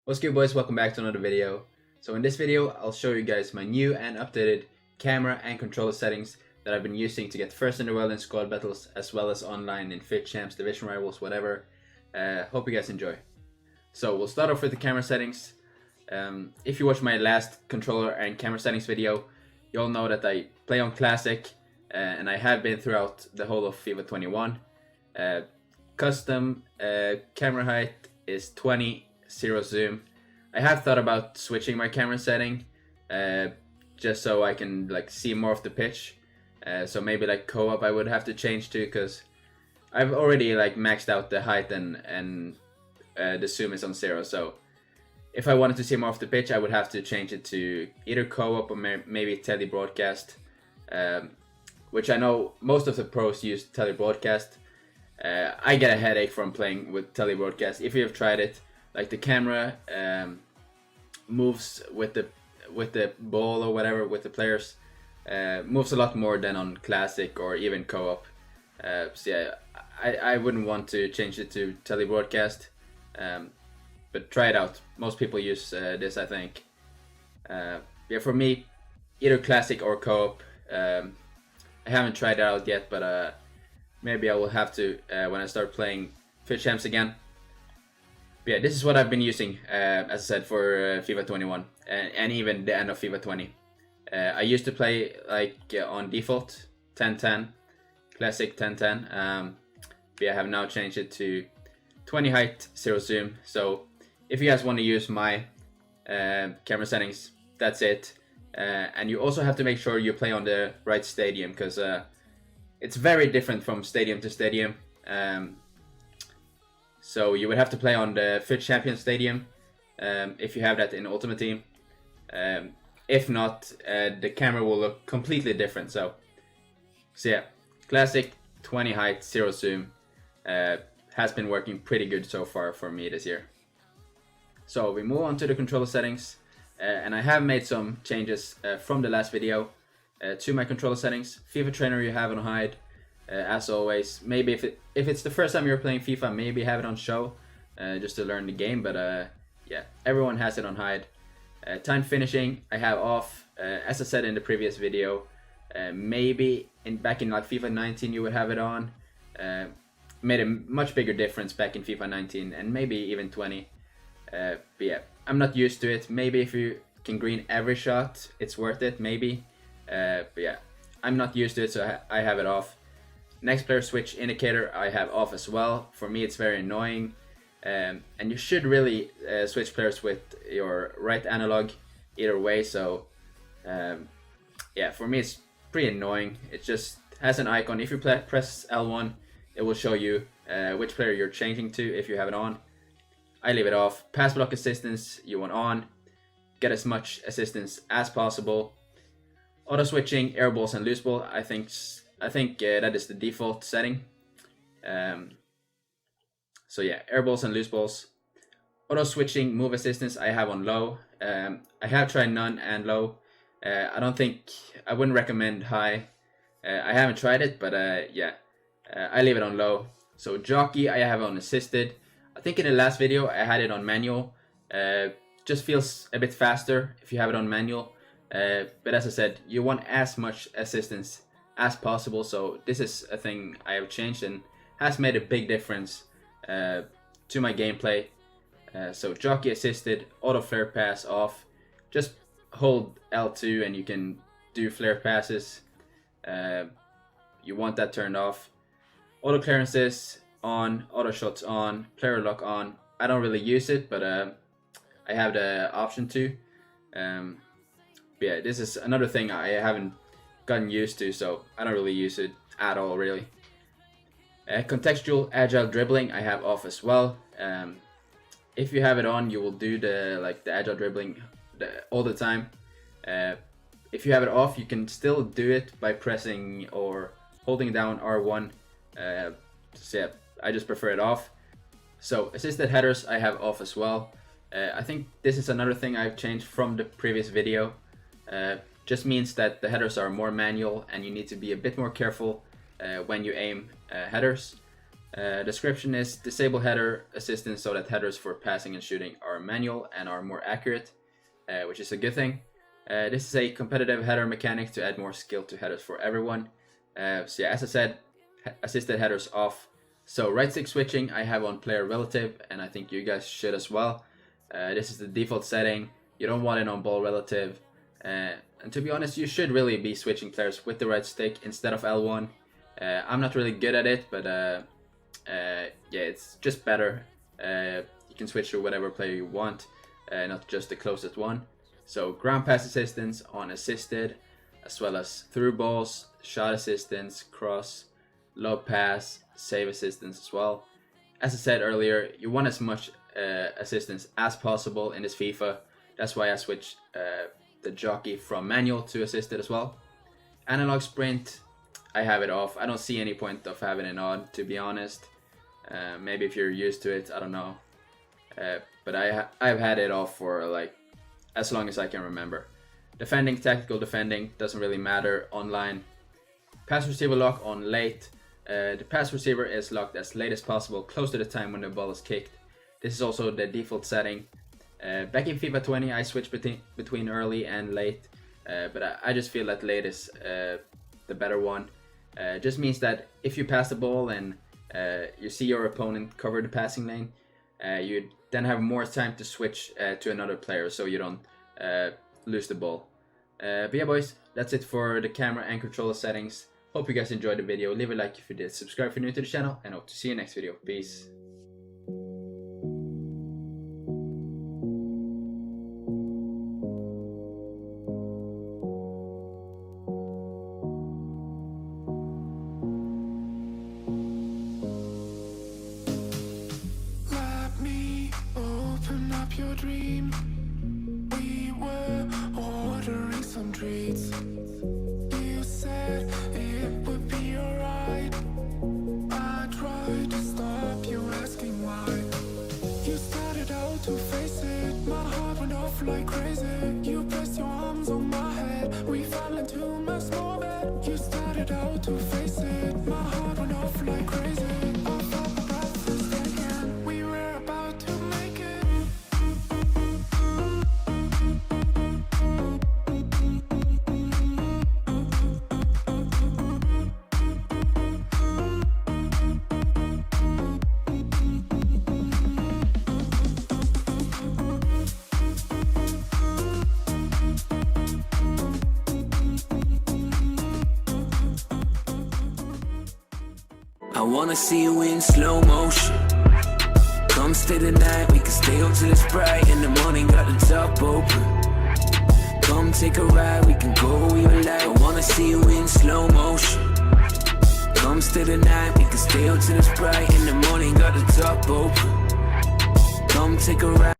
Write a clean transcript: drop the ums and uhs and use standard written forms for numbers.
What's good, boys? Welcome back to another video. So in this video I'll show you guys my new and updated camera and controller settings that I've been using to get first in the world in squad battles as well as online in FUTCHAMPS, division rivals, whatever. Hope you guys enjoy. So we'll start off with the camera settings. If you watched my last controller and camera settings video, you'll know that I play on classic and I have been throughout the whole of FIFA 21. Custom camera height is 20, 0 zoom. I have thought about switching my camera setting just so I can see more of the pitch. So maybe co-op I would have to change to, because I've already maxed out the height and the zoom is on 0. So if I wanted to see more of the pitch, I would have to change it to either co-op or maybe tele-broadcast, which I know most of the pros use tele-broadcast. I get a headache from playing with tele-broadcast. If you have tried it, the camera moves with the ball or whatever, with the players, moves a lot more than on classic or even co-op. So yeah, I wouldn't want to change it to tele-broadcast, but try it out. Most people use this, I think. Yeah, for me, either classic or co-op. I haven't tried it out yet, but maybe I will have to when I start playing FUTCHAMPS again. But yeah, this is what I've been using, as I said, for FIFA 21 and even the end of FIFA 20. I used to play on default 1010, classic 1010. But I have now changed it to 20 height, 0 zoom. So if you guys want to use my camera settings, that's it. And you also have to make sure you play on the right stadium, because it's very different from stadium to stadium. So you would have to play on the FUTCHAMPIONS stadium if you have that in Ultimate Team. If not, the camera will look completely different. So yeah, classic 20 height, 0 zoom has been working pretty good so far for me this year. So we move on to the controller settings, and I have made some changes from the last video to my controller settings. FIFA trainer you have on hide. As always, maybe if it's the first time you're playing FIFA, maybe have it on show just to learn the game. But yeah, everyone has it on hide. Time finishing I have off, as I said in the previous video. Maybe back in FIFA 19 you would have it on. Made a much bigger difference back in FIFA 19 and maybe even 20. But yeah, I'm not used to it. Maybe if you can green every shot, it's worth it, maybe. But yeah, I'm not used to it, so I have it off. Next player switch indicator I have off as well. For me it's very annoying, and you should really switch players with your right analog either way. So yeah, for me it's pretty annoying. It just has an icon. If you press L1, it will show you which player you're changing to if you have it on. I leave it off. Pass block assistance you want on. Get as much assistance as possible. Auto switching air balls and loose ball, I think that is the default setting. So yeah, air balls and loose balls. Auto switching move assistance I have on low. I have tried none and low. I wouldn't recommend high. I haven't tried it, but yeah, I leave it on low. So Jockey I have on assisted. I think in the last video I had it on manual. Just feels a bit faster if you have it on manual. But as I said, you want as much assistance as possible, so this is a thing I have changed and has made a big difference to my gameplay. So Jockey assisted, auto flare pass off. Just hold L2 and you can do flare passes. You want that turned off. Auto clearances on, auto shots on, player lock on. I don't really use it, but I have the option to. But yeah, this is another thing I haven't gotten used to, so I don't really use it at all, really. Contextual agile dribbling I have off as well. If you have it on, you will do the agile dribbling all the time. If you have it off, you can still do it by pressing or holding down R1. So yeah, I just prefer it off. So assisted headers I have off as well. I think this is another thing I've changed from the previous video. Just means that the headers are more manual and you need to be a bit more careful when you aim headers. Description is disable header assistance so that headers for passing and shooting are manual and are more accurate, which is a good thing. This is a competitive header mechanic to add more skill to headers for everyone. So yeah, as I said, assisted headers off. So right stick switching I have on player relative, and I think you guys should as well. This is the default setting. You don't want it on ball relative. And to be honest, you should really be switching players with the right stick instead of L1. I'm not really good at it, but yeah, it's just better. You can switch to whatever player you want, not just the closest one. So ground pass assistance on assisted, as well as through balls, shot assistance, cross, lob pass, save assistance as well. As I said earlier, you want as much assistance as possible in this FIFA. That's why I switched the Jockey from manual to assisted as well. Analog sprint, I have it off. I don't see any point of having it on, to be honest. Maybe if you're used to it, I don't know. But I've had it off for like as long as I can remember. Defending, tactical defending, doesn't really matter online. Pass receiver lock on late. The pass receiver is locked as late as possible, close to the time when the ball is kicked. This is also the default setting. Back in FIFA 20 I switched between early and late, but I just feel that late is the better one. Just means that if you pass the ball and you see your opponent cover the passing lane, you then have more time to switch to another player so you don't lose the ball. But yeah boys, that's it for the camera and controller settings. Hope you guys enjoyed the video. Leave a like if you did, subscribe if you're new to the channel, and hope to see you next video. Peace. Let me open up your dream. We were ordering some treats. You said it would be alright. I tried to stop you asking why. You started out to face it. My heart went off like crazy. You pressed your arms on my head. We fell into my small bed. You started out to face it. My heart went off like crazy. I felt my breath was taken. We were about to make it. I wanna see you in slow motion. Come stay the night, we can stay up till it's bright. In the morning, got the top open. Come take a ride, we can go where you like. I wanna see you in slow motion. Come stay the night, we can stay up till it's bright. In the morning, got the top open. Come take a ride.